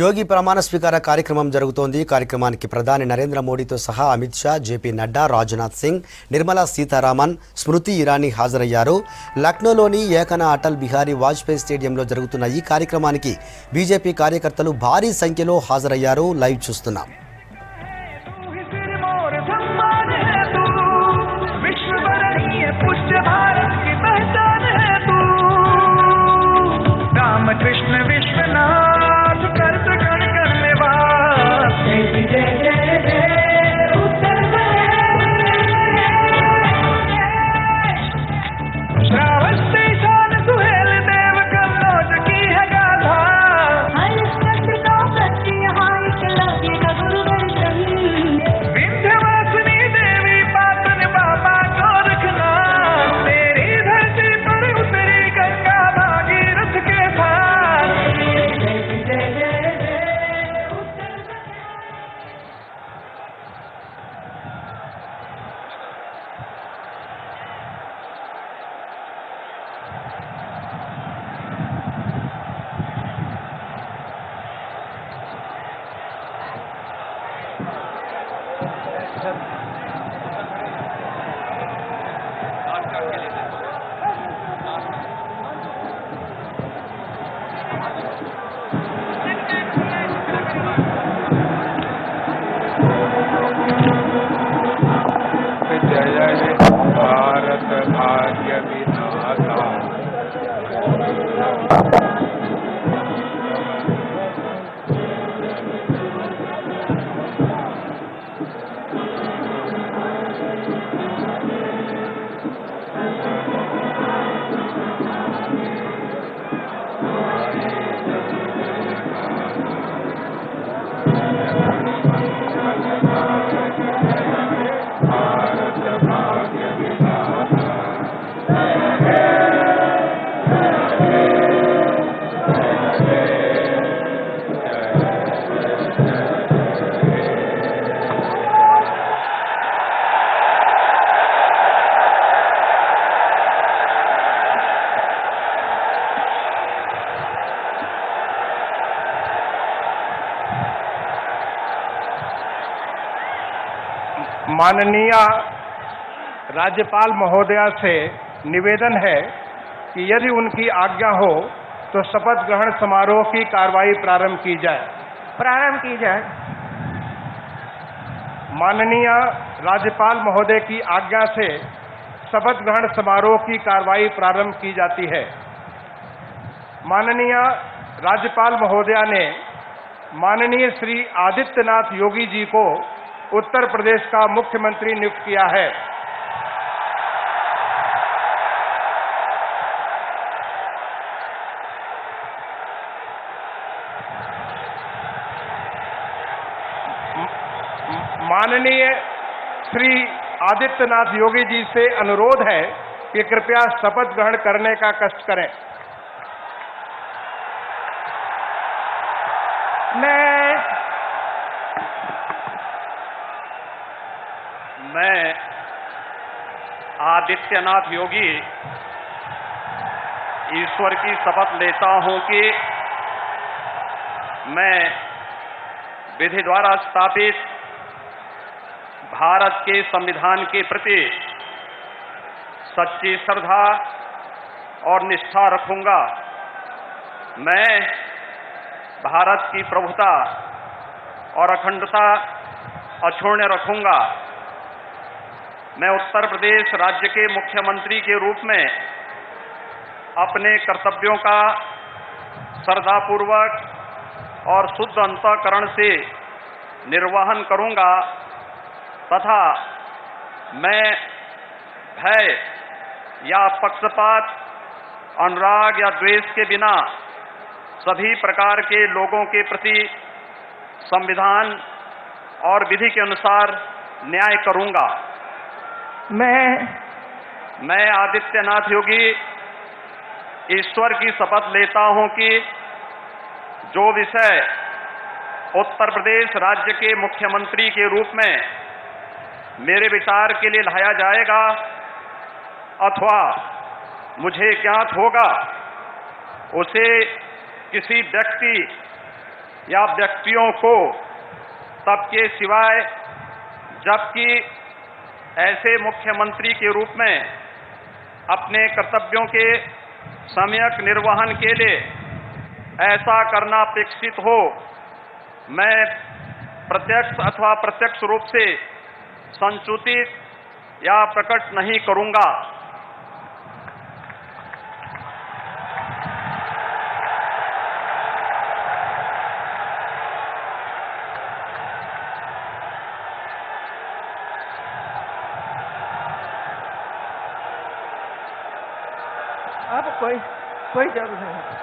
యోగి ప్రమాణ స్వీకార కార్యక్రమం జరుగుతోంది. కార్యక్రమానికి ప్రధాని నరేంద్ర మోడీతో సహా అమిత్ షా, జేపీ నడ్డా, రాజ్నాథ్ సింగ్, నిర్మలా సీతారామన్, స్మృతి ఇరానీ హాజరయ్యారు. లక్నోలోని ఏకనా అటల్ బిహారీ వాజ్పేయి స్టేడియంలో జరుగుతున్న ఈ కార్యక్రమానికి బీజేపీ కార్యకర్తలు భారీ సంఖ్యలో హాజరయ్యారు. లైవ్ చూస్తున్నాం. कृष्ण विश्वनाथ कर्त गण करनेवास जय जय जय उत्तर श्रावण से शान सुहेल देव कन्नौज की है गाथा हर स्कंद का सत्य यहाँ एकलव्य गुरु दर्शन विंध्यवासिनी देवी पाटन बाबा को रखना तेरी धरती पर उतरी गंगा भागीरथ के भारत भाग्य विधाता माननीय राज्यपाल महोदया से निवेदन है कि यदि उनकी आज्ञा हो तो शपथ ग्रहण समारोह की कार्रवाई प्रारंभ की जाए। माननीय राज्यपाल महोदय की आज्ञा से शपथ ग्रहण समारोह की कार्रवाई प्रारंभ की जाती है। माननीय राज्यपाल महोदया ने माननीय श्री आदित्यनाथ योगी जी को उत्तर प्रदेश का मुख्यमंत्री नियुक्त किया है। माननीय श्री आदित्यनाथ योगी जी से अनुरोध है कि कृपया शपथ ग्रहण करने का कष्ट करें। मैं आदित्यनाथ योगी ईश्वर की शपथ लेता हूं कि मैं विधि द्वारा स्थापित भारत के संविधान के प्रति सच्ची श्रद्धा और निष्ठा रखूंगा। मैं भारत की प्रभुता और अखंडता अक्षुण्ण रखूंगा। मैं उत्तर प्रदेश राज्य के मुख्यमंत्री के रूप में अपने कर्तव्यों का श्रद्धापूर्वक और शुद्ध अंतःकरण से निर्वहन करूंगा तथा मैं भय या पक्षपात, अनुराग या द्वेष के बिना सभी प्रकार के लोगों के प्रति संविधान और विधि के अनुसार न्याय करूंगा। मैं आदित्यनाथ योगी ईश्वर की शपथ लेता हूं कि जो विषय उत्तर प्रदेश राज्य के मुख्यमंत्री के रूप में मेरे विचार के लिए लाया जाएगा अथवा मुझे ज्ञात होगा उसे किसी व्यक्ति या व्यक्तियों को तब के सिवाय, जबकि ऐसे मुख्यमंत्री के रूप में अपने कर्तव्यों के सम्यक निर्वहन के लिए ऐसा करना अपेक्षित हो, मैं प्रत्यक्ष अथवा अप्रत्यक्ष रूप से संसूचित या प्रकट नहीं करूंगा। अब कोई जरूरत नहीं।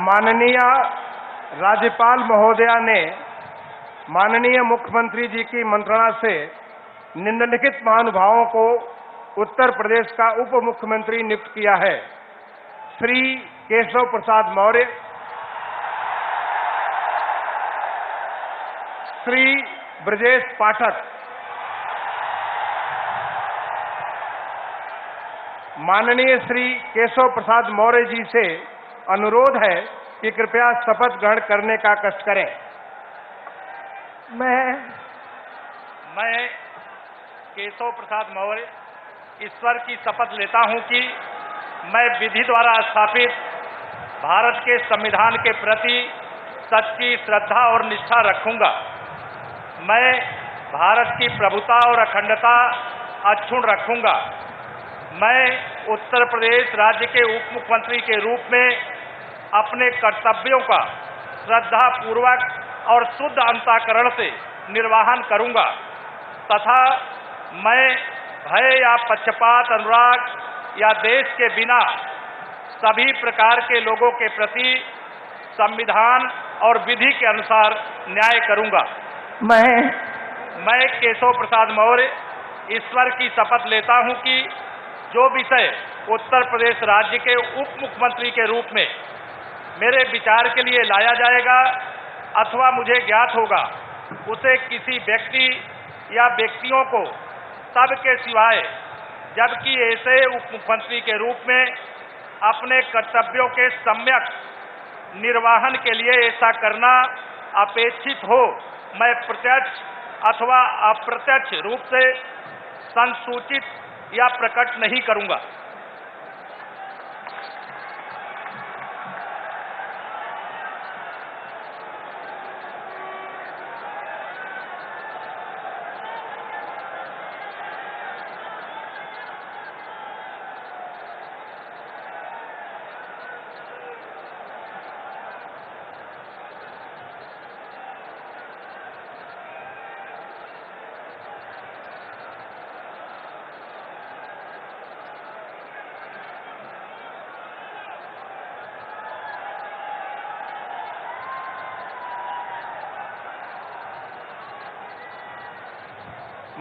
माननीय राज्यपाल महोदया ने माननीय मुख्यमंत्री जी की मंत्रणा से निम्नलिखित महानुभावों को उत्तर प्रदेश का उप मुख्यमंत्री नियुक्त किया है। श्री केशव प्रसाद मौर्य, श्री ब्रजेश पाठक, माननीय श्री केशव प्रसाद मौर्य जी से अनुरोध है कि कृपया शपथ ग्रहण करने का कष्ट करें। मैं केशव प्रसाद मौर्य ईश्वर की शपथ लेता हूं कि मैं विधि द्वारा स्थापित भारत के संविधान के प्रति सच्ची श्रद्धा और निष्ठा रखूंगा। मैं भारत की प्रभुता और अखंडता अक्षुण्ण रखूंगा। मैं उत्तर प्रदेश राज्य के उप मुख्यमंत्री के रूप में अपने कर्तव्यों का श्रद्धापूर्वक और शुद्ध अंतःकरण से निर्वहन करूंगा तथा मैं भय या पक्षपात, अनुराग या देश के बिना सभी प्रकार के लोगों के प्रति संविधान और विधि के अनुसार न्याय करूंगा। मैं केशव प्रसाद मौर्य ईश्वर की शपथ लेता हूं कि जो विषय उत्तर प्रदेश राज्य के उप मुख्यमंत्री के रूप में मेरे विचार के लिए लाया जाएगा अथवा मुझे ज्ञात होगा, उसे किसी व्यक्ति या व्यक्तियों को तब के सिवाय, जबकि ऐसे उप मुख्यमंत्री के रूप में अपने कर्तव्यों के सम्यक निर्वहन के लिए ऐसा करना अपेक्षित हो, मैं प्रत्यक्ष अथवा अप्रत्यक्ष रूप से संसूचित या प्रकट नहीं करूंगा।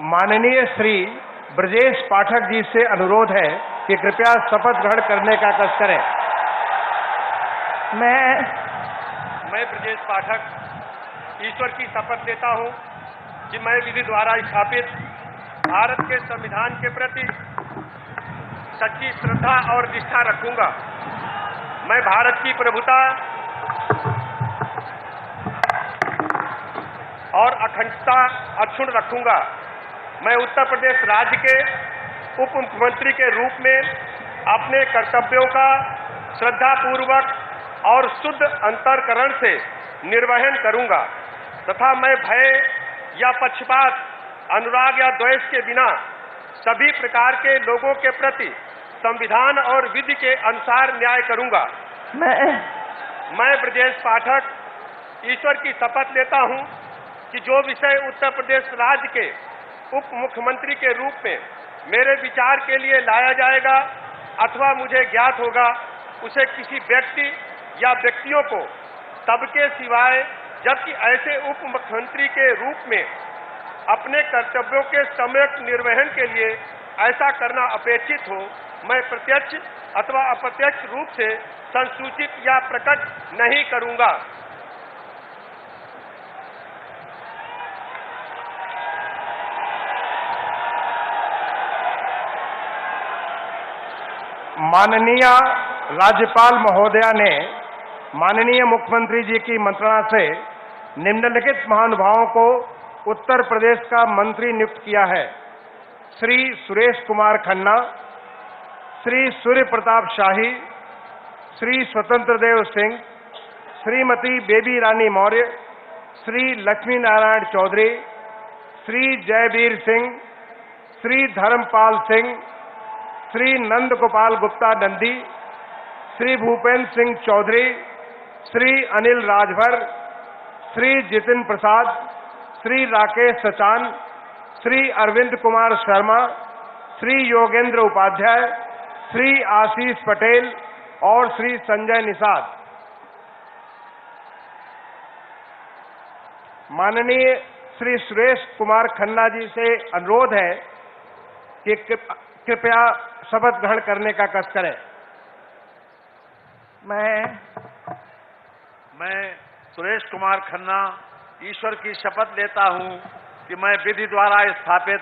माननीय श्री ब्रजेश पाठक जी से अनुरोध है कि कृपया शपथ ग्रहण करने का कष्ट करें। मैं ब्रजेश पाठक ईश्वर की शपथ लेता हूं कि मैं विधि द्वारा स्थापित भारत के संविधान के प्रति सच्ची श्रद्धा और निष्ठा रखूंगा। मैं भारत की प्रभुता और अखंडता अक्षुण्ण रखूंगा। मैं उत्तर प्रदेश राज्य के उप मुख्यमंत्री के रूप में अपने कर्तव्यों का श्रद्धापूर्वक और शुद्ध अंतःकरण से निर्वहन करूंगा तथा मैं भय या पक्षपात, अनुराग या द्वेष के बिना सभी प्रकार के लोगों के प्रति संविधान और विधि के अनुसार न्याय करूंगा। मैं ब्रजेश पाठक ईश्वर की शपथ लेता हूं कि जो विषय उत्तर प्रदेश राज्य के उप मुख्यमंत्री के रूप में मेरे विचार के लिए लाया जाएगा अथवा मुझे ज्ञात होगा, उसे किसी व्यक्ति या व्यक्तियों को तब के सिवाय, जबकि ऐसे उप मुख्यमंत्री के रूप में अपने कर्तव्यों के सम्यक निर्वहन के लिए ऐसा करना अपेक्षित हो, मैं प्रत्यक्ष अथवा अप्रत्यक्ष रूप से संसूचित या प्रकट नहीं करूंगा। माननीय राज्यपाल महोदया ने माननीय मुख्यमंत्री जी की मंत्रणा से निम्नलिखित महानुभावों को उत्तर प्रदेश का मंत्री नियुक्त किया है। श्री सुरेश कुमार खन्ना, श्री सूर्य प्रताप शाही, श्री स्वतंत्र देव सिंह, श्रीमती बेबी रानी मौर्य, श्री लक्ष्मी नारायण चौधरी, श्री जयवीर सिंह, श्री धर्मपाल सिंह, श्री नंद गोपाल गुप्ता नंदी, श्री भूपेंद्र सिंह चौधरी, श्री अनिल राजभर, श्री जितिन प्रसाद, श्री राकेश सचान, श्री अरविंद कुमार शर्मा, श्री योगेंद्र उपाध्याय, श्री आशीष पटेल और श्री संजय निषाद। माननीय श्री सुरेश कुमार खन्ना जी से अनुरोध है कि कृपया शपथ ग्रहण करने का कष्ट करें। मैं सुरेश कुमार खन्ना ईश्वर की शपथ लेता हूं कि मैं विधि द्वारा स्थापित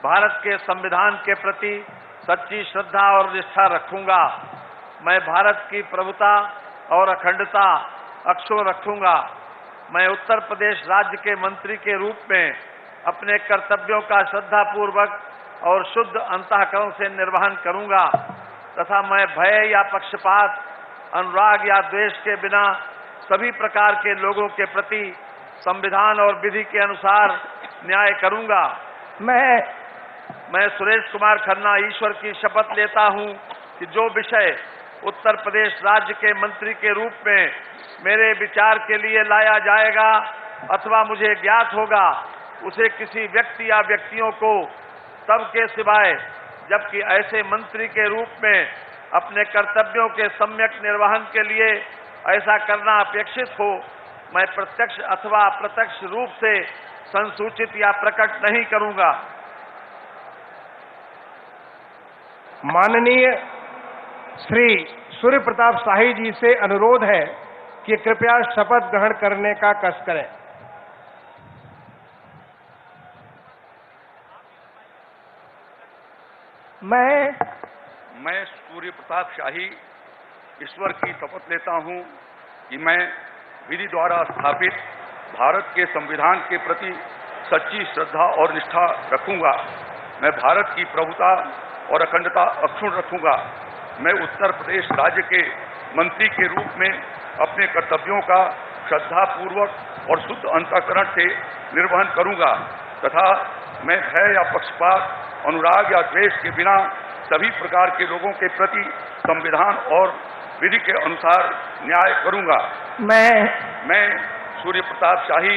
भारत के संविधान के प्रति सच्ची श्रद्धा और निष्ठा रखूंगा। मैं भारत की प्रभुता और अखंडता अक्षुण्ण रखूंगा। मैं उत्तर प्रदेश राज्य के मंत्री के रूप में अपने कर्तव्यों का श्रद्धापूर्वक और शुद्ध अंतःकरण से निर्वहन करूंगा तथा मैं भय या पक्षपात, अनुराग या द्वेष के बिना सभी प्रकार के लोगों के प्रति संविधान और विधि के अनुसार न्याय करूंगा। मैं सुरेश कुमार खन्ना ईश्वर की शपथ लेता हूं कि जो विषय उत्तर प्रदेश राज्य के मंत्री के रूप में मेरे विचार के लिए लाया जाएगा अथवा मुझे ज्ञात होगा, उसे किसी व्यक्ति या व्यक्तियों को तब के सिवाय जबकि ऐसे मंत्री के रूप में अपने कर्तव्यों के सम्यक निर्वहन के लिए ऐसा करना अपेक्षित हो, मैं प्रत्यक्ष अथवा अप्रत्यक्ष रूप से संसूचित या प्रकट नहीं करूंगा। माननीय श्री सूर्य प्रताप शाही जी से अनुरोध है कि कृपया शपथ ग्रहण करने का कष्ट करें। मैं सूर्य प्रताप शाही ईश्वर की शपथ लेता हूं कि मैं विधि द्वारा स्थापित भारत के संविधान के प्रति सच्ची श्रद्धा और निष्ठा रखूंगा। मैं भारत की प्रभुता और अखंडता अक्षुण्ण रखूंगा। मैं उत्तर प्रदेश राज्य के मंत्री के रूप में अपने कर्तव्यों का श्रद्धापूर्वक और शुद्ध अंतःकरण से निर्वहन करूंगा तथा मैं भय या पक्षपात, अनुराग या द्वेष के बिना सभी प्रकार के लोगों के प्रति संविधान और विधि के अनुसार न्याय करूंगा। मैं सूर्य प्रताप शाही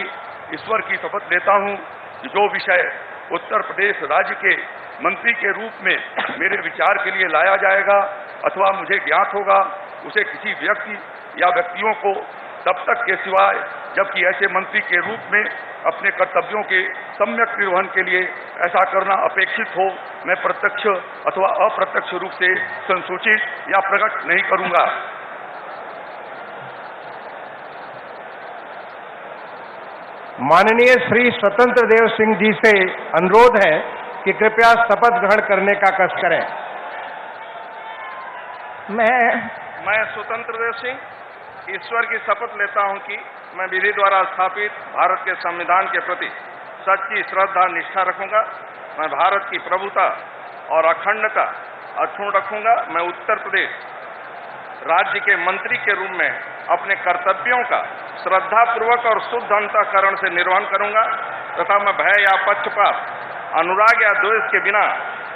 ईश्वर की शपथ लेता हूं कि जो विषय उत्तर प्रदेश राज्य के मंत्री के रूप में मेरे विचार के लिए लाया जाएगा अथवा मुझे ज्ञात होगा, उसे किसी व्यक्ति या व्यक्तियों को तब तक के सिवाय जबकि ऐसे मंत्री के रूप में अपने कर्तव्यों के सम्यक निर्वहन के लिए ऐसा करना अपेक्षित हो, मैं प्रत्यक्ष अथवा अप्रत्यक्ष रूप से संसूचित या प्रकट नहीं करूंगा। माननीय श्री स्वतंत्र देव सिंह जी से अनुरोध है कि कृपया शपथ ग्रहण करने का कष्ट करें। मैं स्वतंत्र देव सिंह ईश्वर की शपथ लेता हूं कि मैं विधि द्वारा स्थापित भारत के संविधान के प्रति सच्ची श्रद्धा निष्ठा रखूंगा। मैं भारत की प्रभुता और अखंडता अक्षुण्ण रखूंगा। मैं उत्तर प्रदेश राज्य के मंत्री के रूप में अपने कर्तव्यों का श्रद्धापूर्वक और शुद्ध अंतःकरण से निर्वहन करूंगा तथा मैं भय या पक्षपात, अनुराग या द्वेष के बिना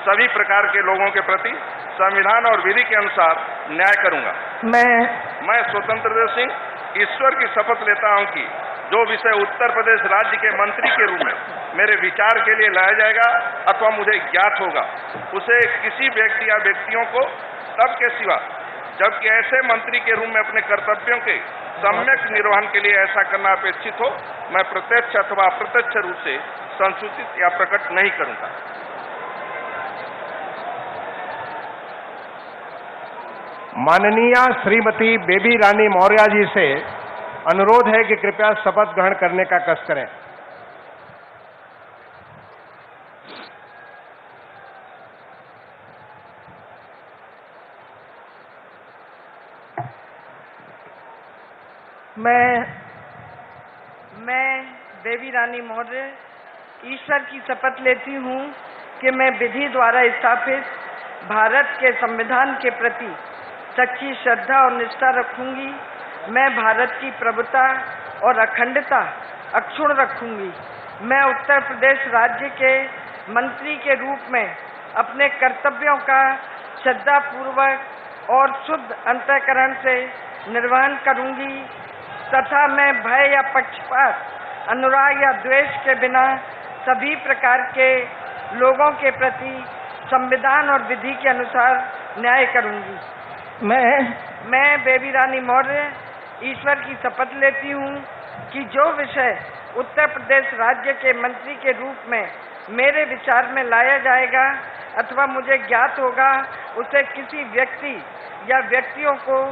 सभी प्रकार के लोगों के प्रति संविधान और विधि के अनुसार न्याय करूंगा। मैं स्वतंत्र देव सिंह ईश्वर की शपथ लेता हूं कि जो विषय उत्तर प्रदेश राज्य के मंत्री के रूप में मेरे विचार के लिए लाया जाएगा अथवा मुझे ज्ञात होगा, उसे किसी व्यक्ति या व्यक्तियों को तब के सिवा जबकि ऐसे मंत्री के रूप में अपने कर्तव्यों के सम्यक निर्वहन के लिए ऐसा करना अपेक्षित हो, मैं प्रत्यक्ष अथवा अप्रत्यक्ष रूप से संसूचित या प्रकट नहीं करूंगा। माननीय श्रीमती बेबी रानी मौर्य जी से अनुरोध है कि कृपया शपथ ग्रहण करने का कष्ट करें। मैं बेबी रानी मौर्य ईश्वर की शपथ लेती हूँ कि मैं विधि द्वारा स्थापित भारत के संविधान के प्रति सच्ची श्रद्धा और निष्ठा रखूंगी। मैं भारत की प्रभुता और अखंडता अक्षुण्ण रखूंगी। मैं उत्तर प्रदेश राज्य के मंत्री के रूप में अपने कर्तव्यों का श्रद्धापूर्वक और शुद्ध अंतःकरण से निर्वहन करूंगी तथा मैं भय या पक्षपात, अनुराग या द्वेष के बिना सभी प्रकार के लोगों के प्रति संविधान और विधि के अनुसार न्याय करूंगी। मैं बेबी रानी मौर्य ईश्वर की शपथ लेती हूँ कि जो विषय उत्तर प्रदेश राज्य के मंत्री के रूप में मेरे विचार में लाया जाएगा अथवा मुझे ज्ञात होगा, उसे किसी व्यक्ति या व्यक्तियों को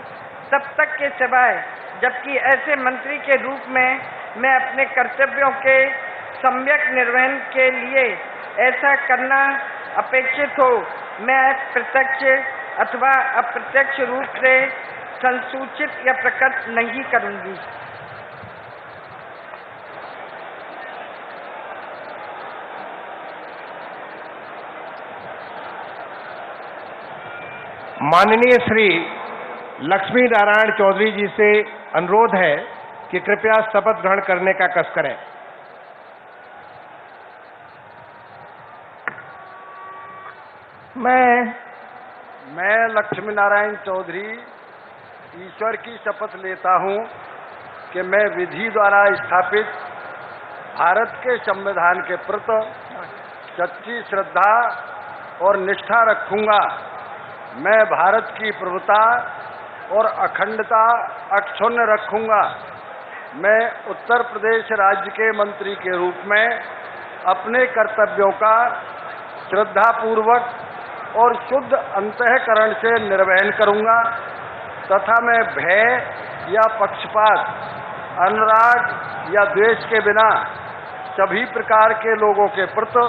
तब तक के सिवाय जबकि ऐसे मंत्री के रूप में मैं अपने कर्तव्यों के सम्यक निर्वहन के लिए ऐसा करना अपेक्षित हो, मैं प्रत्यक्ष अथवा अप्रत्यक्ष रूप से संसूचित या प्रकट नहीं करूंगी। माननीय श्री लक्ष्मी नारायण चौधरी जी से अनुरोध है कि कृपया शपथ ग्रहण करने का कष्ट करें। मैं लक्ष्मी नारायण चौधरी ईश्वर की शपथ लेता हूं कि मैं विधि द्वारा स्थापित भारत के संविधान के प्रति सच्ची श्रद्धा और निष्ठा रखूंगा। मैं भारत की प्रभुता और अखंडता अक्षुण्ण रखूंगा। मैं उत्तर प्रदेश राज्य के मंत्री के रूप में अपने कर्तव्यों का श्रद्धापूर्वक और शुद्ध अंतःकरण से निर्वहन करूंगा तथा मैं भय या पक्षपात, अनुराग या द्वेष के बिना सभी प्रकार के लोगों के प्रति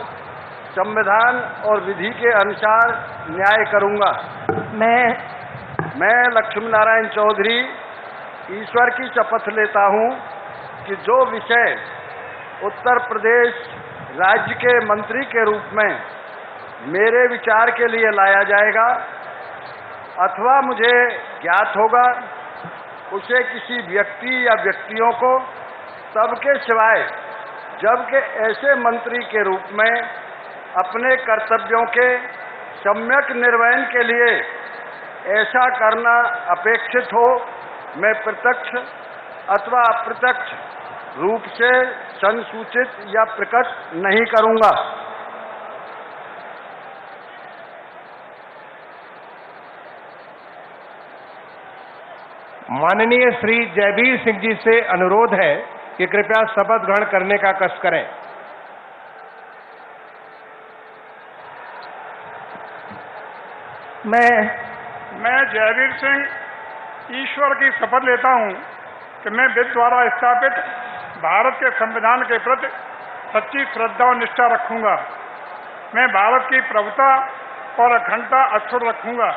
संविधान और विधि के अनुसार न्याय करूंगा। मैं लक्ष्मी नारायण चौधरी ईश्वर की शपथ लेता हूं कि जो विषय उत्तर प्रदेश राज्य के मंत्री के रूप में मेरे विचार के लिए लाया जाएगा अथवा मुझे ज्ञात होगा, उसे किसी व्यक्ति या व्यक्तियों को सबके सिवाय जबकि ऐसे मंत्री के रूप में अपने कर्तव्यों के सम्यक निर्वहन के लिए ऐसा करना अपेक्षित हो, मैं प्रत्यक्ष अथवा अप्रत्यक्ष रूप से संसूचित या प्रकट नहीं करूंगा। माननीय श्री जयवीर सिंह जी से अनुरोध है कि कृपया शपथ ग्रहण करने का कष्ट करें। मैं जयवीर सिंह ईश्वर की शपथ लेता हूं कि मैं विधि द्वारा स्थापित भारत के संविधान के प्रति सच्ची श्रद्धा और निष्ठा रखूंगा। मैं भारत की प्रभुता और अखंडता अक्षुण्ण रखूंगा।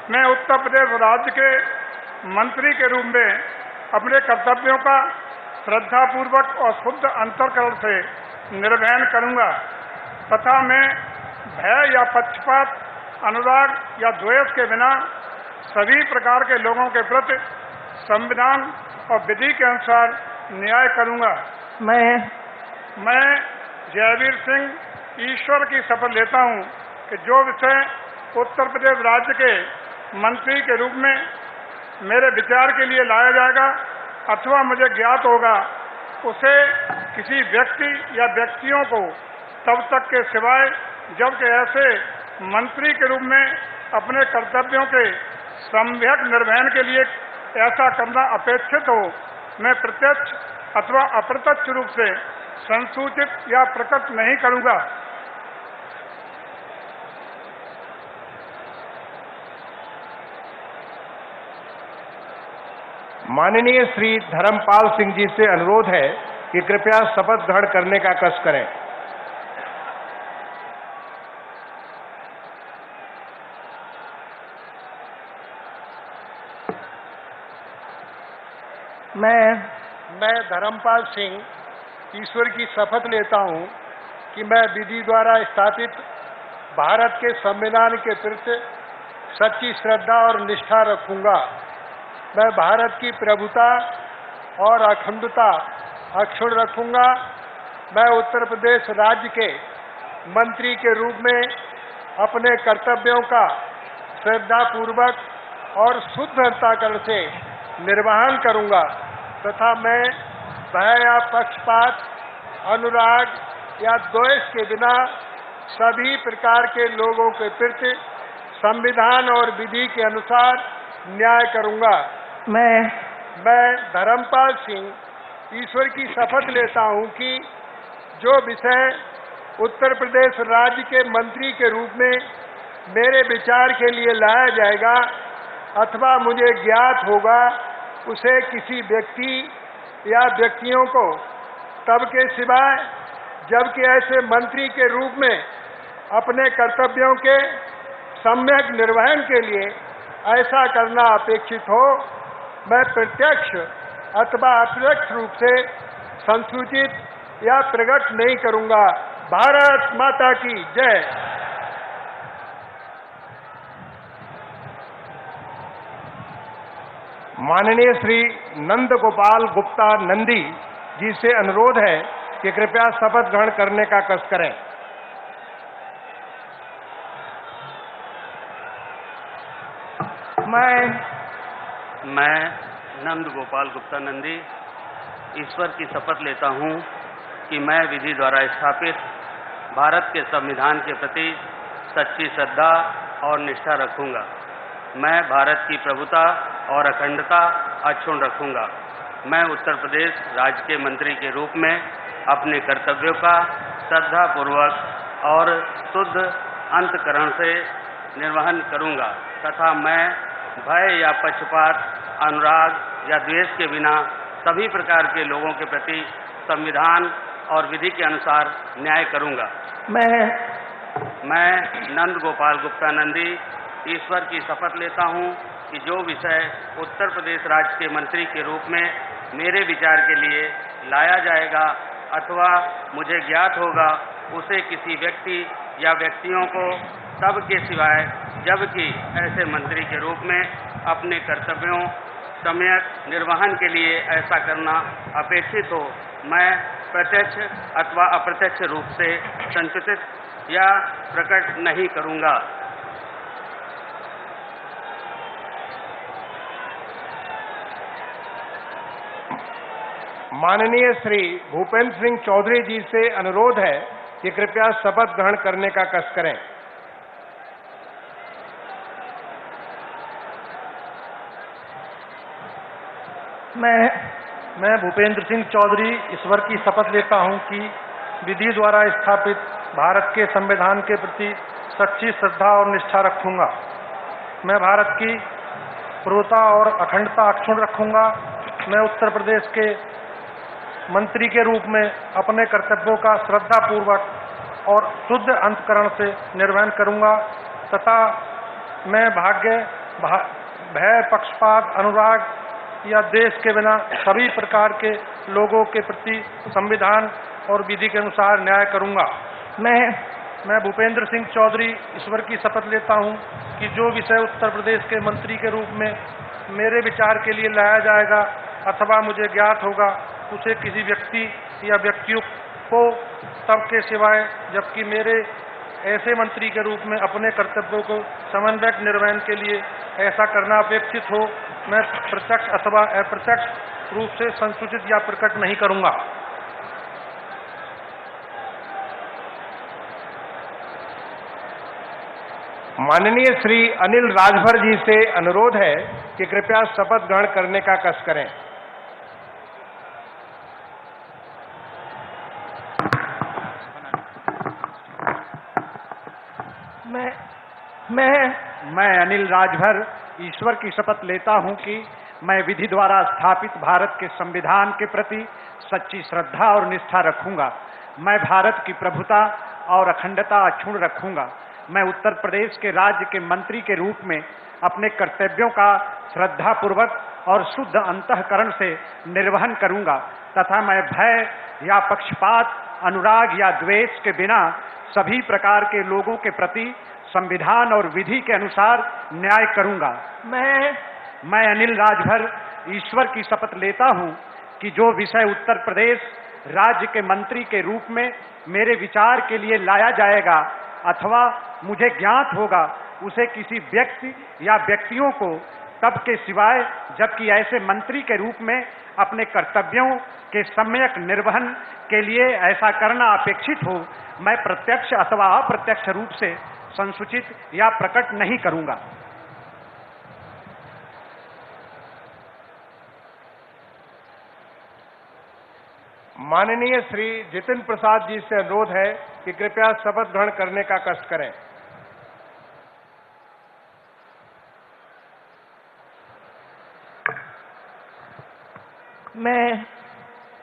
मैं उत्तर प्रदेश राज्य के मंत्री के रूप में अपने कर्तव्यों का श्रद्धापूर्वक और शुद्ध अंतःकरण से निर्वहन करूंगा तथा मैं भय या पक्षपात, अनुराग या द्वेष के बिना सभी प्रकार के लोगों के प्रति संविधान और विधि के अनुसार न्याय करूंगा। मैं जयवीर सिंह ईश्वर की शपथ लेता हूं कि जो विषय उत्तर प्रदेश राज्य के मंत्री के रूप में मेरे विचार के लिए लाया जाएगा अथवा मुझे ज्ञात होगा, उसे किसी व्यक्ति या व्यक्तियों को तब तक के सिवाय जबकि ऐसे मंत्री के रूप में अपने कर्तव्यों के सम्यक निर्वहन के लिए ऐसा करना अपेक्षित हो, मैं प्रत्यक्ष अथवा अप्रत्यक्ष रूप से संसूचित या प्रकट नहीं करूंगा। माननीय श्री धर्मपाल सिंह जी से अनुरोध है कि कृपया शपथ ग्रहण करने का कष्ट करें। मैं धर्मपाल सिंह ईश्वर की शपथ लेता हूं कि मैं विधि द्वारा स्थापित भारत के संविधान के प्रति सच्ची श्रद्धा और निष्ठा रखूंगा। मैं भारत की प्रभुता और अखंडता अक्षुण्ण रखूंगा। मैं उत्तर प्रदेश राज्य के मंत्री के रूप में अपने कर्तव्यों का श्रद्धापूर्वक और शुद्ध अंतःकरण से निर्वहन करूंगा तथा मैं भय या पक्षपात, अनुराग या द्वेष के बिना सभी प्रकार के लोगों के प्रति संविधान और विधि के अनुसार न्याय करूंगा। मैं धर्मपाल सिंह ईश्वर की शपथ लेता हूं कि जो विषय उत्तर प्रदेश राज्य के मंत्री के रूप में मेरे विचार के लिए लाया जाएगा अथवा मुझे ज्ञात होगा उसे किसी व्यक्ति या व्यक्तियों को तब के सिवाय जबकि ऐसे मंत्री के रूप में अपने कर्तव्यों के सम्यक निर्वहन के लिए ऐसा करना अपेक्षित हो, मैं प्रत्यक्ष अथवा अप्रत्यक्ष रूप से संसूचित या प्रकट नहीं करूंगा। भारत माता की जय। माननीय श्री नंद गोपाल गुप्ता नंदी जी से अनुरोध है कि कृपया शपथ ग्रहण करने का कष्ट करें। मैं नंद गोपाल गुप्ता नंदी ईश्वर की शपथ लेता हूं कि मैं विधि द्वारा स्थापित भारत के संविधान के प्रति सच्ची श्रद्धा और निष्ठा रखूंगा। मैं भारत की प्रभुता और अखंडता अक्षुण्ण रखूंगा। मैं उत्तर प्रदेश राज्य के मंत्री के रूप में अपने कर्तव्यों का श्रद्धापूर्वक और शुद्ध अंतःकरण से निर्वहन करूंगा तथा मैं भय या पक्षपात, अनुराग या द्वेष के बिना सभी प्रकार के लोगों के प्रति संविधान और विधि के अनुसार न्याय करूंगा। मैं नंद गोपाल गुप्ता नंदी ईश्वर की शपथ लेता हूं कि जो विषय उत्तर प्रदेश राज्य के मंत्री के रूप में मेरे विचार के लिए लाया जाएगा अथवा मुझे ज्ञात होगा उसे किसी व्यक्ति या व्यक्तियों को तब के सिवाय जबकि ऐसे मंत्री के रूप में अपने कर्तव्यों सम्यक निर्वहन के लिए ऐसा करना अपेक्षित हो, मैं प्रत्यक्ष अथवा अप्रत्यक्ष रूप से संसूचित या प्रकट नहीं करूंगा। माननीय श्री भूपेंद्र सिंह चौधरी जी से अनुरोध है कि कृपया शपथ ग्रहण करने का कष्ट करें। मैं भूपेंद्र सिंह चौधरी ईश्वर की शपथ लेता हूं कि विधि द्वारा स्थापित भारत के संविधान के प्रति सच्ची श्रद्धा और निष्ठा रखूंगा। मैं भारत की प्रभुता और अखंडता अक्षुण्ण रखूंगा। मैं उत्तर प्रदेश के मंत्री के रूप में अपने कर्तव्यों का श्रद्धापूर्वक और शुद्ध अंतःकरण से निर्वहन करूंगा तथा मैं भय, पक्षपात, अनुराग या देश के बिना सभी प्रकार के लोगों के प्रति संविधान और विधि के अनुसार न्याय करूंगा। मैं भूपेंद्र सिंह चौधरी ईश्वर की शपथ लेता हूं कि जो विषय उत्तर प्रदेश के मंत्री के रूप में मेरे विचार के लिए लाया जाएगा अथवा मुझे ज्ञात होगा उसे किसी व्यक्ति या व्यक्तियों को तब के सिवाय जबकि मेरे ऐसे मंत्री के रूप में अपने कर्तव्यों को समन्वयक निर्वहन के लिए ऐसा करना अपेक्षित हो, मैं प्रत्यक्ष अथवा अप्रत्यक्ष रूप से संसूचित या प्रकट नहीं करूंगा। माननीय श्री अनिल राजभर जी से अनुरोध है कि कृपया शपथ ग्रहण करने का कष्ट करें। मैं अनिल राजभर ईश्वर की शपथ लेता हूं कि मैं विधि द्वारा स्थापित भारत के संविधान के प्रति सच्ची श्रद्धा और निष्ठा रखूंगा। मैं भारत की प्रभुता और अखंडता अक्षुण्ण रखूंगा। मैं उत्तर प्रदेश के राज्य के मंत्री के रूप में अपने कर्तव्यों का श्रद्धापूर्वक और शुद्ध अंतःकरण से निर्वहन करूंगा तथा मैं भय या पक्षपात, अनुराग या द्वेष के बिना सभी प्रकार के लोगों के प्रति संविधान और विधि के अनुसार न्याय करूंगा। मैं अनिल राजभर ईश्वर की शपथ लेता हूं कि जो विषय उत्तर प्रदेश राज्य के मंत्री के रूप में मेरे विचार के लिए लाया जाएगा अथवा मुझे ज्ञात होगा, उसे किसी व्यक्ति या व्यक्तियों को तब के सिवाय जबकि ऐसे मंत्री के रूप में अपने कर्तव्यों के सम्यक निर्वहन के लिए ऐसा करना अपेक्षित हो, मैं प्रत्यक्ष अथवा अप्रत्यक्ष रूप से संसूचित या प्रकट नहीं करूंगा। माननीय श्री जितिन प्रसाद जी से अनुरोध है कि कृपया शपथ ग्रहण करने का कष्ट करें।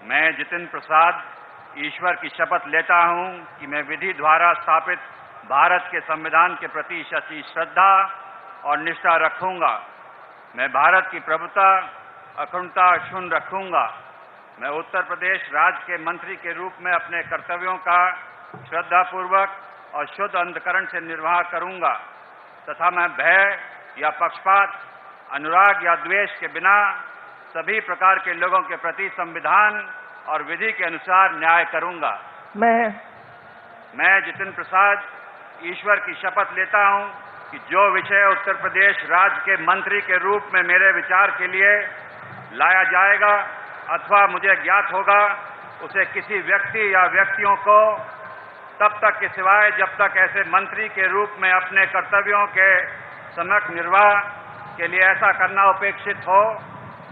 मैं जितिन प्रसाद ईश्वर की शपथ लेता हूं कि मैं विधि द्वारा स्थापित भारत के संविधान के प्रति सच्ची श्रद्धा और निष्ठा रखूंगा। मैं भारत की प्रभुता, अखंडता अक्षुण्ण रखूंगा। मैं उत्तर प्रदेश राज्य के मंत्री के रूप में अपने कर्तव्यों का श्रद्धापूर्वक और शुद्ध अंतःकरण से निर्वाह करूंगा तथा मैं भय या पक्षपात, अनुराग या द्वेष के बिना सभी प्रकार के लोगों के प्रति संविधान और विधि के अनुसार न्याय करूंगा। मैं जितिन प्रसाद ईश्वर की शपथ लेता हूं कि जो विषय उत्तर प्रदेश राज्य के मंत्री के रूप में मेरे विचार के लिए लाया जाएगा अथवा मुझे ज्ञात होगा, उसे किसी व्यक्ति या व्यक्तियों को तब तक के सिवाय जब तक ऐसे मंत्री के रूप में अपने कर्तव्यों के सम्यक निर्वाह के लिए ऐसा करना अपेक्षित हो,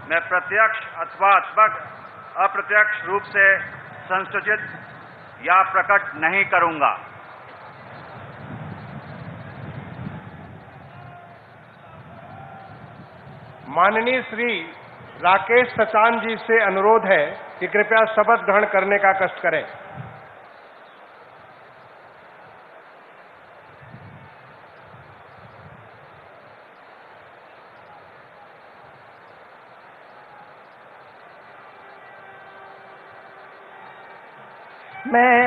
मैं प्रत्यक्ष अथवा अप्रत्यक्ष रूप से संसूचित या प्रकट नहीं करूंगा। माननीय श्री राकेश सचान जी से अनुरोध है कि कृपया शपथ ग्रहण करने का कष्ट करें। मैं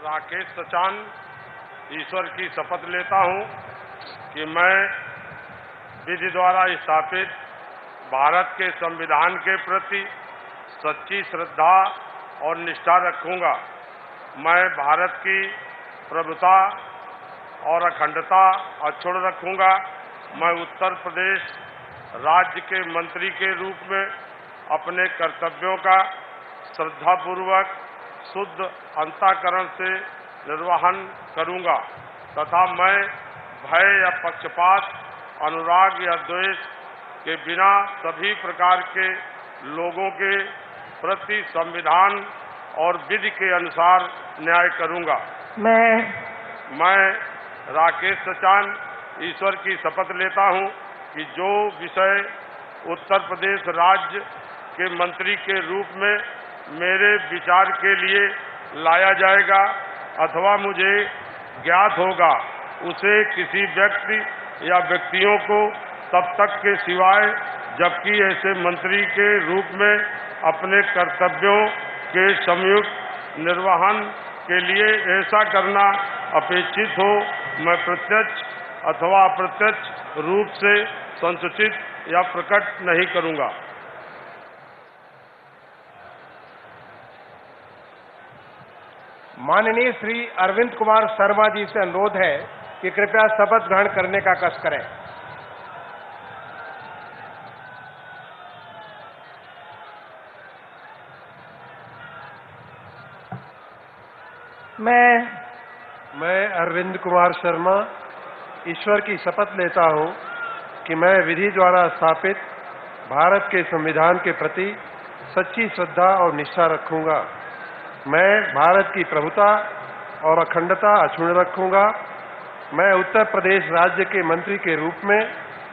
राकेश सचान ईश्वर की शपथ लेता हूं कि मैं विधि द्वारा स्थापित भारत के संविधान के प्रति सच्ची श्रद्धा और निष्ठा रखूंगा। मैं भारत की प्रभुता और अखंडता अक्षुण्ण रखूंगा। मैं उत्तर प्रदेश राज्य के मंत्री के रूप में अपने कर्तव्यों का श्रद्धापूर्वक शुद्ध अंतःकरण से निर्वहन करूंगा तथा मैं भय या पक्षपात, अनुराग या द्वेष के बिना सभी प्रकार के लोगों के प्रति संविधान और विधि के अनुसार न्याय करूंगा। मैं राकेश सचान ईश्वर की शपथ लेता हूं कि जो विषय उत्तर प्रदेश राज्य के मंत्री के रूप में मेरे विचार के लिए लाया जाएगा अथवा मुझे ज्ञात होगा, उसे किसी व्यक्ति या व्यक्तियों को तब तक के सिवाय जबकि ऐसे मंत्री के रूप में अपने कर्तव्यों के संयुक्त निर्वहन के लिए ऐसा करना अपेक्षित हो, मैं प्रत्यक्ष अथवा अप्रत्यक्ष रूप से संसूचित या प्रकट नहीं करूंगा। माननीय श्री अरविंद कुमार शर्मा जी से अनुरोध है कि कृपया शपथ ग्रहण करने का कष्ट करें। मैं अरविंद कुमार शर्मा ईश्वर की शपथ लेता हूं कि मैं विधि द्वारा स्थापित भारत के संविधान के प्रति सच्ची श्रद्धा और निष्ठा रखूंगा। मैं भारत की प्रभुता और अखंडता अक्षुण्ण रखूंगा। मैं उत्तर प्रदेश राज्य के मंत्री के रूप में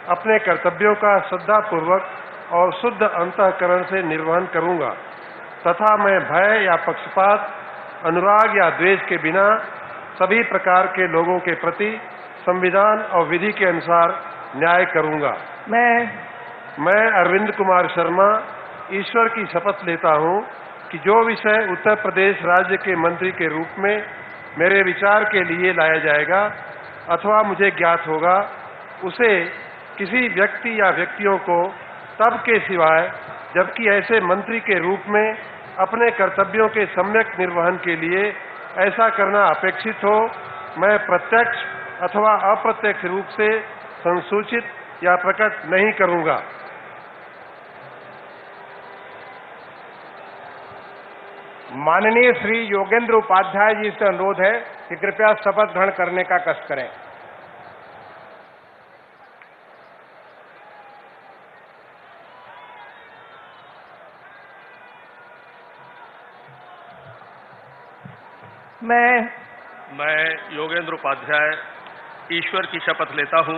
अपने कर्तव्यों का श्रद्धापूर्वक और शुद्ध अंतःकरण से निर्वहन करूंगा तथा मैं भय या पक्षपात, अनुराग या द्वेष के बिना सभी प्रकार के लोगों के प्रति संविधान और विधि के अनुसार न्याय करूंगा। मैं अरविंद कुमार शर्मा ईश्वर की शपथ लेता हूं कि जो विषय उत्तर प्रदेश राज्य के मंत्री के रूप में मेरे विचार के लिए लाया जाएगा अथवा मुझे ज्ञात होगा, उसे किसी व्यक्ति या व्यक्तियों को तब के सिवाय जबकि ऐसे मंत्री के रूप में अपने कर्तव्यों के सम्यक निर्वहन के लिए ऐसा करना अपेक्षित हो, मैं प्रत्यक्ष अथवा अप्रत्यक्ष रूप से संसूचित या प्रकट नहीं करूंगा। माननीय श्री योगेंद्र उपाध्याय जी से अनुरोध है कि कृपया शपथ ग्रहण करने का कष्ट करें। मैं योगेंद्र उपाध्याय ईश्वर की शपथ लेता हूं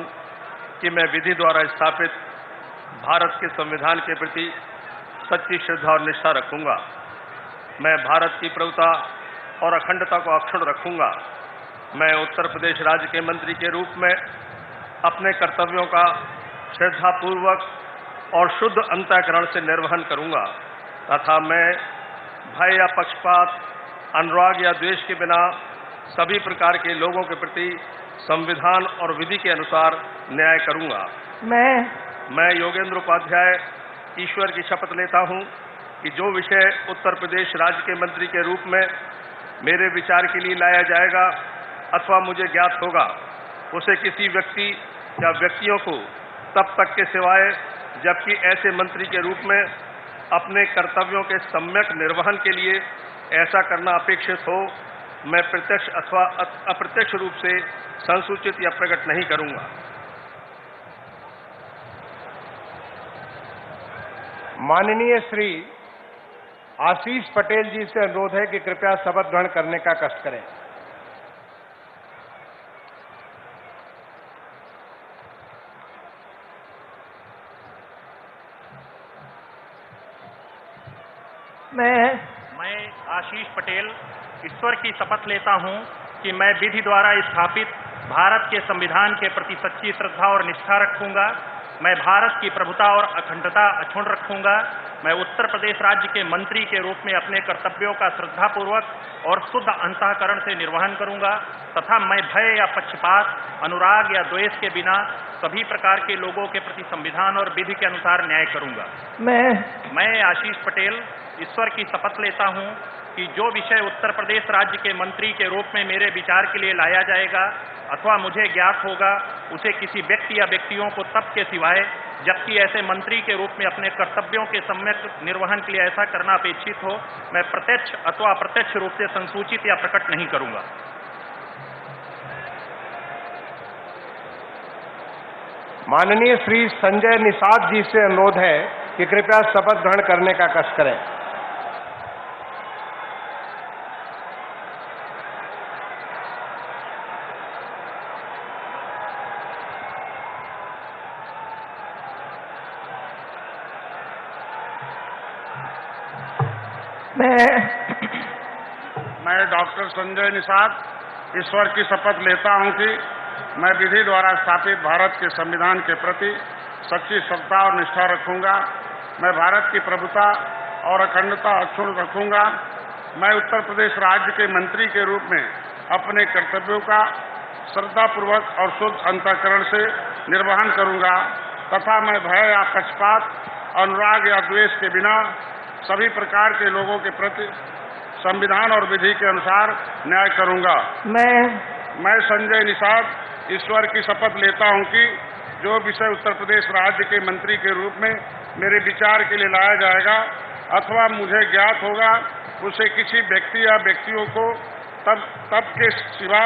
कि मैं विधि द्वारा स्थापित भारत के संविधान के प्रति सच्ची श्रद्धा और निष्ठा रखूंगा। मैं भारत की प्रभुता और अखंडता को अक्षुण्ण रखूंगा। मैं उत्तर प्रदेश राज्य के मंत्री के रूप में अपने कर्तव्यों का श्रद्धापूर्वक और शुद्ध अंतःकरण से निर्वहन करूंगा तथा मैं भय या पक्षपात, अनुराग या द्वेष के बिना सभी प्रकार के लोगों के प्रति संविधान और विधि के अनुसार न्याय करूंगा। मैं योगेंद्र उपाध्याय ईश्वर की शपथ लेता हूं कि जो विषय उत्तर प्रदेश राज्य के मंत्री के रूप में मेरे विचार के लिए लाया जाएगा अथवा मुझे ज्ञात होगा, उसे किसी व्यक्ति या व्यक्तियों को तब तक के सिवाय जबकि ऐसे मंत्री के रूप में अपने कर्तव्यों के सम्यक निर्वहन के लिए ऐसा करना अपेक्षित हो, मैं प्रत्यक्ष अथवा अप्रत्यक्ष रूप से संसूचित या प्रकट नहीं करूंगा। माननीय श्री आशीष पटेल जी से अनुरोध है कि कृपया शपथ ग्रहण करने का कष्ट करें। मैं आशीष पटेल ईश्वर की शपथ लेता हूं कि मैं विधि द्वारा स्थापित भारत के संविधान के प्रति सच्ची श्रद्धा और निष्ठा रखूंगा। मैं भारत की प्रभुता और अखंडता अक्षुण्ण रखूंगा। मैं उत्तर प्रदेश राज्य के मंत्री के रूप में अपने कर्तव्यों का श्रद्धापूर्वक और शुद्ध अंतःकरण से निर्वहन करूंगा तथा मैं भय या पक्षपात, अनुराग या द्वेष के बिना सभी प्रकार के लोगों के प्रति संविधान और विधि के अनुसार न्याय करूंगा। मैं आशीष पटेल ईश्वर की शपथ लेता हूं कि जो विषय उत्तर प्रदेश राज्य के मंत्री के रूप में मेरे विचार के लिए लाया जाएगा अथवा मुझे ज्ञात होगा, उसे किसी व्यक्ति या व्यक्तियों को तब के सिवाय जबकि ऐसे मंत्री के रूप में अपने कर्तव्यों के सम्यक निर्वहन के लिए ऐसा करना अपेक्षित हो, मैं प्रत्यक्ष अथवा अप्रत्यक्ष रूप से संसूचित या प्रकट नहीं करूंगा। माननीय श्री संजय निषाद जी से अनुरोध है कि कृपया शपथ ग्रहण करने का कष्ट करें। मैं डॉक्टर संजय निषाद ईश्वर की शपथ लेता हूं कि मैं विधि द्वारा स्थापित भारत के संविधान के प्रति सच्ची श्रद्धा और निष्ठा रखूंगा। मैं भारत की प्रभुता और अखंडता अक्षुण्ण रखूंगा। मैं उत्तर प्रदेश राज्य के मंत्री के रूप में अपने कर्तव्यों का श्रद्धापूर्वक और शुद्ध अंतःकरण से निर्वहन करूंगा तथा मैं भय या पक्षपात, अनुराग या द्वेष के बिना सभी प्रकार के लोगों के प्रति संविधान और विधि के अनुसार न्याय करूंगा। मैं संजय निषाद ईश्वर की शपथ लेता हूं कि जो विषय उत्तर प्रदेश राज्य के मंत्री के रूप में मेरे विचार के लिए लाया जाएगा अथवा मुझे ज्ञात होगा, उसे किसी व्यक्ति या व्यक्तियों को तब के सिवा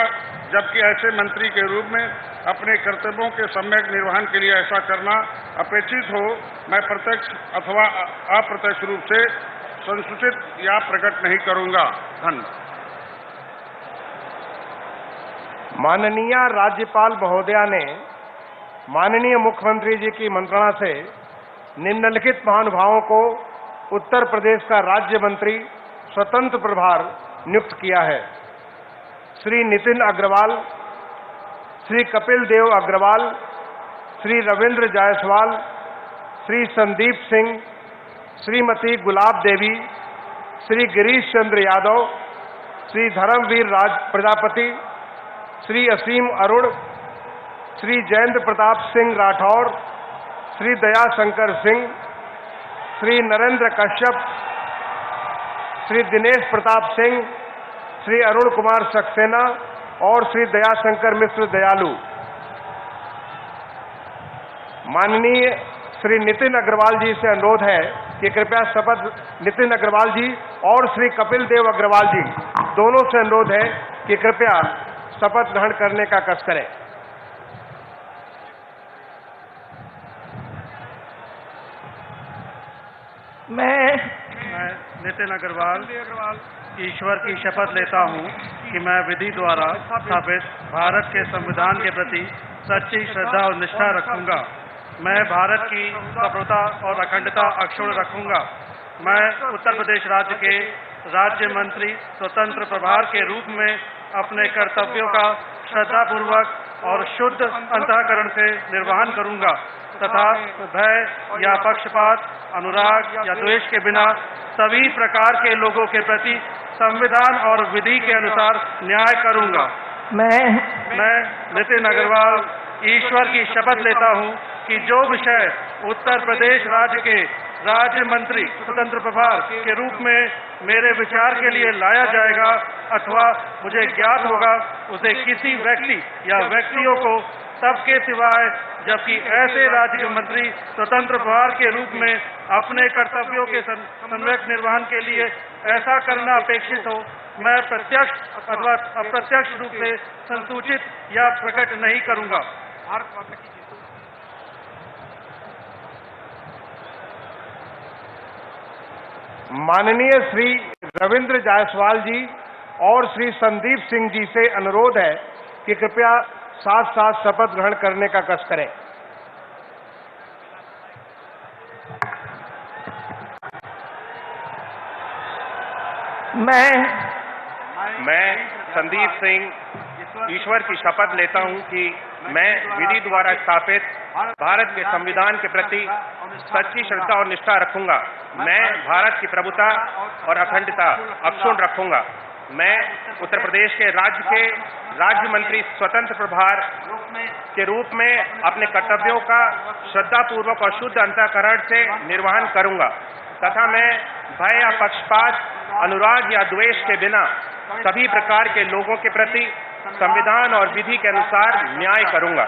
जबकि ऐसे मंत्री के रूप में अपने कर्तव्यों के सम्यक निर्वहन के लिए ऐसा करना अपेक्षित हो, मैं प्रत्यक्ष अथवा अप्रत्यक्ष रूप से संसूचित या प्रकट नहीं करूंगा। धन्यवाद। माननीय राज्यपाल महोदया ने माननीय मुख्यमंत्री जी की मंत्रणा से निम्नलिखित महानुभावों को उत्तर प्रदेश का राज्य मंत्री स्वतंत्र प्रभार नियुक्त किया है। श्री नितिन अग्रवाल, श्री कपिल देव अग्रवाल, श्री रविंद्र जायसवाल, श्री संदीप सिंह, श्रीमती गुलाब देवी, श्री गिरीश चंद्र यादव, श्री धर्मवीर राज प्रजापति, श्री असीम अरुण, श्री जयेंद्र प्रताप सिंह राठौर, श्री दयाशंकर सिंह, श्री नरेंद्र कश्यप, श्री दिनेश प्रताप सिंह, श्री अरुण कुमार सक्सेना और श्री दयाशंकर मिश्र दयालु। माननीय श्री नितिन अग्रवाल जी से अनुरोध है कि कृपया शपथ नितिन अग्रवाल जी और श्री कपिल देव अग्रवाल जी दोनों से अनुरोध है कि कृपया शपथ ग्रहण करने का कष्ट करें। मैं नितिन अग्रवाल ईश्वर की शपथ लेता हूँ कि मैं विधि द्वारा स्थापित भारत के संविधान के प्रति सच्ची श्रद्धा और निष्ठा रखूंगा। मैं भारत की संप्रभुता और अखंडता अक्षुण्ण रखूंगा। मैं उत्तर प्रदेश राज्य के राज्य मंत्री स्वतंत्र प्रभार के रूप में अपने कर्तव्यों का श्रद्धापूर्वक और शुद्ध अंतःकरण से निर्वहन करूंगा तथा भय या पक्षपात, अनुराग या द्वेष के बिना सभी प्रकार के लोगों के प्रति संविधान और विधि के अनुसार न्याय करूंगा। मैं नितिन अग्रवाल ईश्वर की शपथ लेता हूं कि जो विषय उत्तर प्रदेश राज्य के राज्य मंत्री स्वतंत्र प्रभार के रूप में मेरे विचार के लिए लाया जाएगा अथवा मुझे ज्ञात होगा, उसे किसी व्यक्ति या व्यक्तियों को सबके सिवाय जबकि ऐसे राज्य के मंत्री स्वतंत्र प्रभार के रूप में अपने कर्तव्यों के सम्यक निर्वहन के लिए ऐसा करना अपेक्षित हो, मैं प्रत्यक्ष अथवा अप्रत्यक्ष रूप से संसूचित या प्रकट नहीं करूंगा। माननीय श्री रविंद्र जायसवाल जी और श्री संदीप सिंह जी से अनुरोध है कि कृपया साथ साथ शपथ ग्रहण करने का कष्ट करें। मैं संदीप सिंह ईश्वर की शपथ लेता हूं कि मैं विधि द्वारा स्थापित भारत के संविधान के प्रति सच्ची श्रद्धा और निष्ठा रखूंगा। मैं भारत की प्रभुता और अखंडता अक्षुण्ण रखूंगा। मैं उत्तर प्रदेश के राज्य मंत्री स्वतंत्र प्रभार के रूप में अपने कर्तव्यों का श्रद्धापूर्वक और शुद्ध अंतःकरण से निर्वहन करूंगा तथा मैं भय या पक्षपात, अनुराग या द्वेष के बिना सभी प्रकार के लोगों के प्रति संविधान और विधि के अनुसार न्याय करूंगा।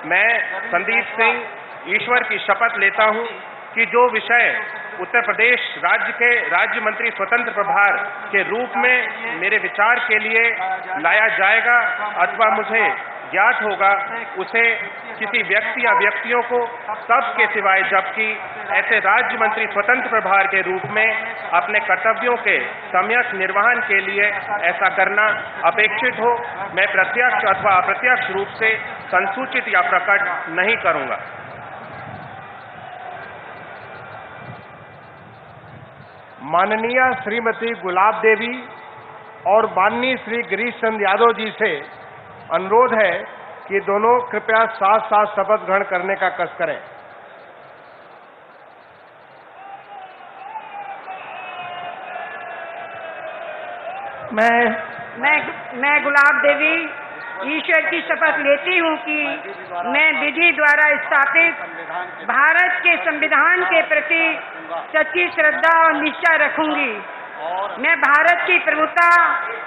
मैं संदीप सिंह ईश्वर की शपथ लेता हूं कि जो विषय उत्तर प्रदेश राज्य के राज्य मंत्री स्वतंत्र प्रभार के रूप में मेरे विचार के लिए लाया जाएगा अथवा मुझे ज्ञात होगा, उसे किसी व्यक्ति या व्यक्तियों को सबके सिवाय जबकि ऐसे राज्य मंत्री स्वतंत्र प्रभार के रूप में अपने कर्तव्यों के सम्यक निर्वहन के लिए ऐसा करना अपेक्षित हो, मैं प्रत्यक्ष अथवा अप्रत्यक्ष रूप से संसूचित या प्रकट नहीं करूंगा। माननीय श्रीमती गुलाब देवी और माननीय श्री गिरीश चंद्र यादव जी से अनुरोध है कि दोनों कृपया साथ साथ शपथ ग्रहण करने का कष्ट करें। मैं गुलाब देवी ईश्वर की शपथ लेती हूँ कि मैं विधि द्वारा स्थापित भारत के संविधान के प्रति सच्ची श्रद्धा और निष्ठा रखूंगी। मैं भारत की प्रभुता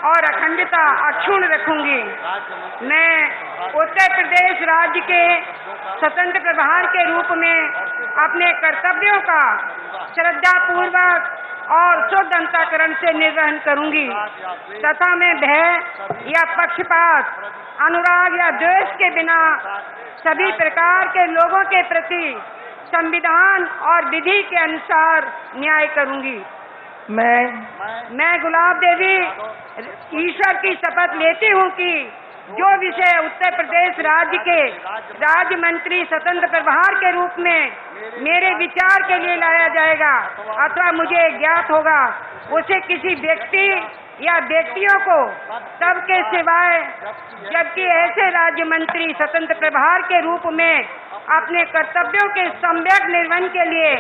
और अखंडता अक्षुण्ण रखूंगी। मैं उत्तर प्रदेश राज्य के स्वतंत्र प्रभार के रूप में अपने कर्तव्यों का श्रद्धापूर्वक और शुद्ध अंतःकरण से निर्वहन करूंगी तथा मैं भय या पक्षपात, अनुराग या द्वेष के बिना सभी प्रकार के लोगों के प्रति संविधान और विधि के अनुसार न्याय करूंगी। मैं गुलाब देवी ईश्वर की शपथ लेती हूँ कि जो विषय उत्तर प्रदेश राज्य के राज्य मंत्री स्वतंत्र प्रभार के रूप में मेरे विचार के लिए लाया जाएगा अथवा मुझे ज्ञात होगा, उसे किसी व्यक्ति या व्यक्तियों को सबके सिवाय, जबकि ऐसे राज्य मंत्री स्वतंत्र प्रभार के रूप में अपने कर्तव्यों के सम्यक निर्वहन के लिए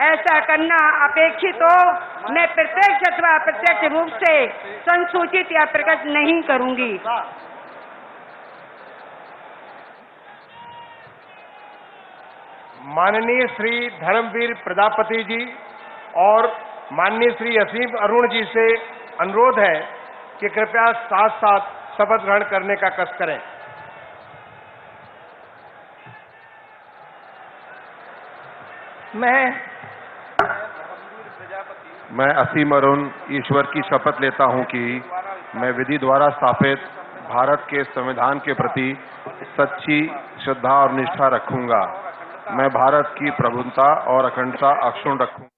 ऐसा करना अपेक्षित हो, मैं प्रत्यक्ष अथवा अप्रत्यक्ष रूप से संसूचित या प्रकट नहीं करूंगी। माननीय श्री धर्मवीर प्रजापति जी और माननीय श्री असीम अरुण जी से अनुरोध है कि कृपया साथ साथ शपथ ग्रहण करने का कष्ट करें। मैं असीम अरुण ईश्वर की शपथ लेता हूं कि मैं विधि द्वारा स्थापित भारत के संविधान के प्रति सच्ची श्रद्धा और निष्ठा रखूंगा। मैं भारत की प्रभुता और अखंडता अक्षुण्ण रखूंगा।